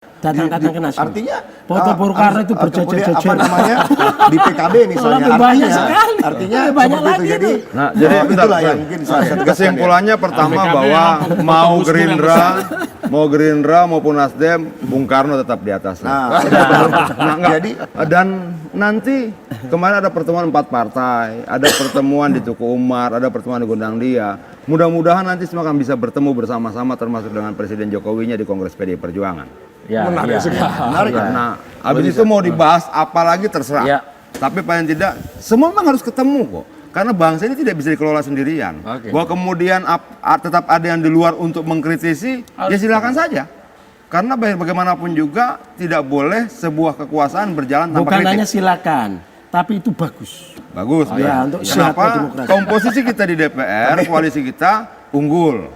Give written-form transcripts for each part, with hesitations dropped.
datang ke Nasdem. Artinya foto Bung Karno itu berjejer-jejer. apa namanya di PKB misalnya. Artinya banyak seperti lagi itu. Jadi, Nah, jadi itulah yang mungkin saya kesimpulannya pertama PKB bahwa memang mau fokus dulu yang Gerindra maupun Nasdem, Bung Karno tetap di atas. Nah, Enggak. jadi Dan nanti kemarin ada pertemuan 4 partai, ada pertemuan di Tuku Umar, ada pertemuan di Gondang Dia. Mudah-mudahan nanti semua akan bisa bertemu bersama-sama termasuk dengan Presiden Jokowinya di Kongres PDI Perjuangan. Menarik sekali. menarik. Nah, habis itu mau dibahas apalagi terserah. Ya. Tapi paling tidak semua memang harus ketemu kok. Karena bangsa ini tidak bisa dikelola sendirian. Bahwa kemudian tetap ada yang di luar untuk mengkritisi, ya silakan saja. Karena bagaimanapun juga tidak boleh sebuah kekuasaan berjalan tanpa Bukan hanya kritik. silakan, tapi itu bagus. Bagus. Ya, untuk sehatnya Kenapa? demokrasi. Komposisi kita di DPR, koalisi kita unggul.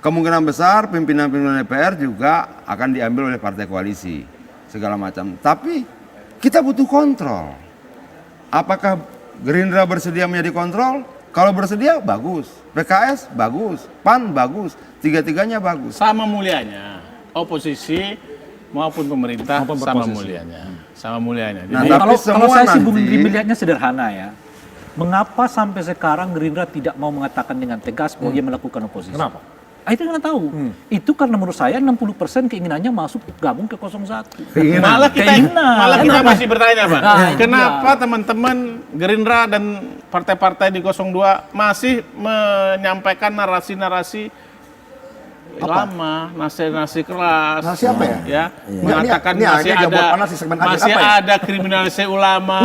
Kemungkinan besar pimpinan-pimpinan DPR juga akan diambil oleh partai koalisi. Segala macam. Tapi kita butuh kontrol. Apakah Gerindra bersedia menjadi kontrol? Kalau bersedia, bagus. PKS, bagus. PAN, bagus. Tiga-tiganya bagus. Sama mulianya. Oposisi maupun pemerintah sama mulianya. Sama mulianya. Nah, Jadi, tapi Kalau semua saya sih Bung nanti- Indri melihatnya sederhana ya. Mengapa sampai sekarang Gerindra tidak mau mengatakan dengan tegas bahwa dia melakukan oposisi? Kenapa? Itu nggak tahu. Itu karena menurut saya 60% keinginannya masuk gabung ke 01. malah kita masih bertanya, Pak. Nah, Kenapa teman-teman Gerindra dan partai-partai di 02 masih menyampaikan narasi-narasi lama, nasi keras. Narasi apa ya? Ya, mengatakan Ini masih agak buat ada panas di segmen akhir. masih Apa ya? ada kriminalisasi ulama.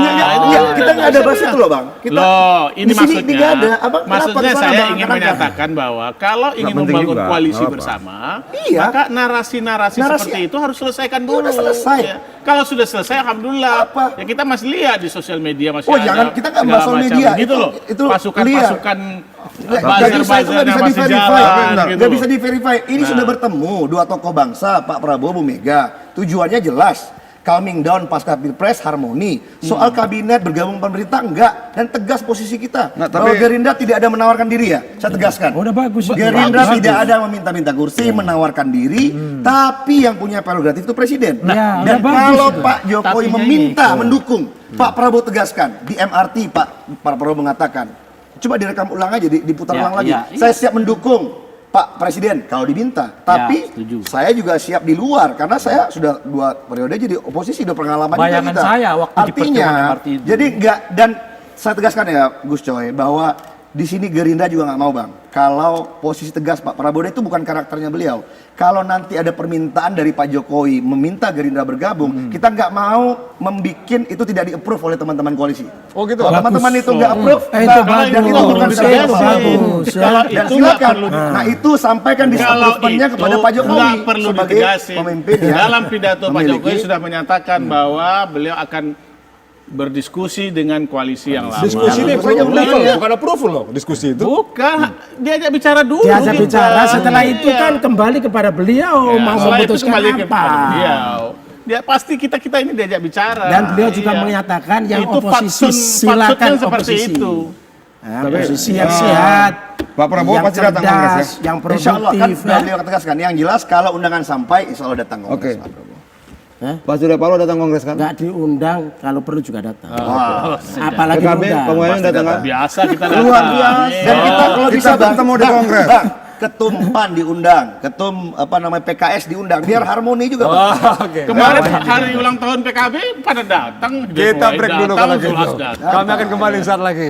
Kita nggak ada bahas itu loh bang. Kita, Loh, ini di sini maksudnya. nggak ada. Abang, kenapa Maksudnya kesana, saya Bang? ingin Kenapa? menyatakan bahwa kalau ingin penting membangun juga, koalisi nggak apa-apa. bersama, Iya. maka narasi-narasi Narasi- seperti itu harus selesaikan dulu. Udah selesai. Ya. Kalau sudah selesai, alhamdulillah. Apa? Ya kita masih lihat di sosial media masih Oh, ada. jangan, kita nggak segala bahas soal macam. media. Gitu loh. Itu Pasukan-pasukan Jadi saya itu nggak bisa yang masih di-verify. jalan, Bentar. gitu Nggak loh. bisa di-verify. Ini sudah bertemu dua tokoh bangsa, Pak Prabowo, Bu Mega. Tujuannya jelas. Calming down pasca Pilpres, harmoni. Soal kabinet bergabung pemerintah enggak, dan tegas posisi kita. Nah, Bahwa tapi- Gerindra tidak ada menawarkan diri ya. Saya tegaskan. Udah bagus. Gerindra Bagus. tidak ada meminta-minta kursi, menawarkan diri, tapi yang punya prerogatif itu presiden. Nah, dan udah bagus kalau itu. Pak Jokowi Tapinya meminta, mendukung, Pak Prabowo tegaskan di MRT, Pak Prabowo mengatakan, coba direkam ulang aja, diputar Ya, ulang lagi. ya, Saya siap mendukung Pak Presiden kalau diminta, tapi setuju. saya juga siap di luar karena saya sudah 2 periode jadi oposisi, udah pengalaman juga Bayangan kita. saya waktu di pertemuan Artinya, MRT itu. jadi enggak, dan saya tegaskan ya Gus Coy bahwa di sini Gerindra juga nggak mau bang. Kalau posisi tegas Pak Prabowo itu bukan karakternya beliau. Kalau nanti ada permintaan dari Pak Jokowi meminta Gerindra bergabung, kita nggak mau membikin itu tidak di-approve oleh teman-teman koalisi. Oh gitu. Kalau teman-teman itu nggak approve, Itu nah, bagus. dan itu bukan Itu saya bagus, ya. Kalau dan itu nggak silakan. perlu Nah itu sampaikan di Kalau approval-nya itu kepada Pak Jokowi nggak perlu sebagai ditegasin. pemimpin ya. Dalam pidato Pak memiliki- Jokowi sudah menyatakan bahwa beliau akan berdiskusi dengan koalisi yang lama. Diskusi ini Saja approval, boleh. bukan approval loh diskusi itu. Bukan, diajak bicara dulu. Diajak kita. bicara, setelah itu Iya. kan kembali kepada beliau Ya, mau setelah itu memutuskan kembali apa. kepada beliau. Dia pasti kita ini diajak bicara. Dan beliau juga Iya. menyatakan yang Itu oposisi faktanya silakan seperti oposisi. itu. Nah, oposisi yang sehat, Pak Prabowo yang pasti datang cerdas, Kongres ya? yang Insya Allah kan produktif. sudah beliau tegaskan. Yang jelas kalau undangan sampai, Insya Allah datang Kongres, Oke. Pak Prabowo. Pak Surya Paloh datang Kongres kan? Nggak diundang, kalau perlu juga datang. Wah, Apalagi PKB, diundang. Pak Muhaymin datang kan? Biasa kita datang. luar biasa. Dan kita kalau Kita bisa Bang, ketemu di Bang, Kongres. Bang, ketum PAN diundang, ketum PKS diundang, biar harmoni juga. Bang. Oke. Kemarin hari ulang tahun PKB pada datang. Kita break dulu kalau gitu. Zulhas datang. Kami akan kembali saat lagi.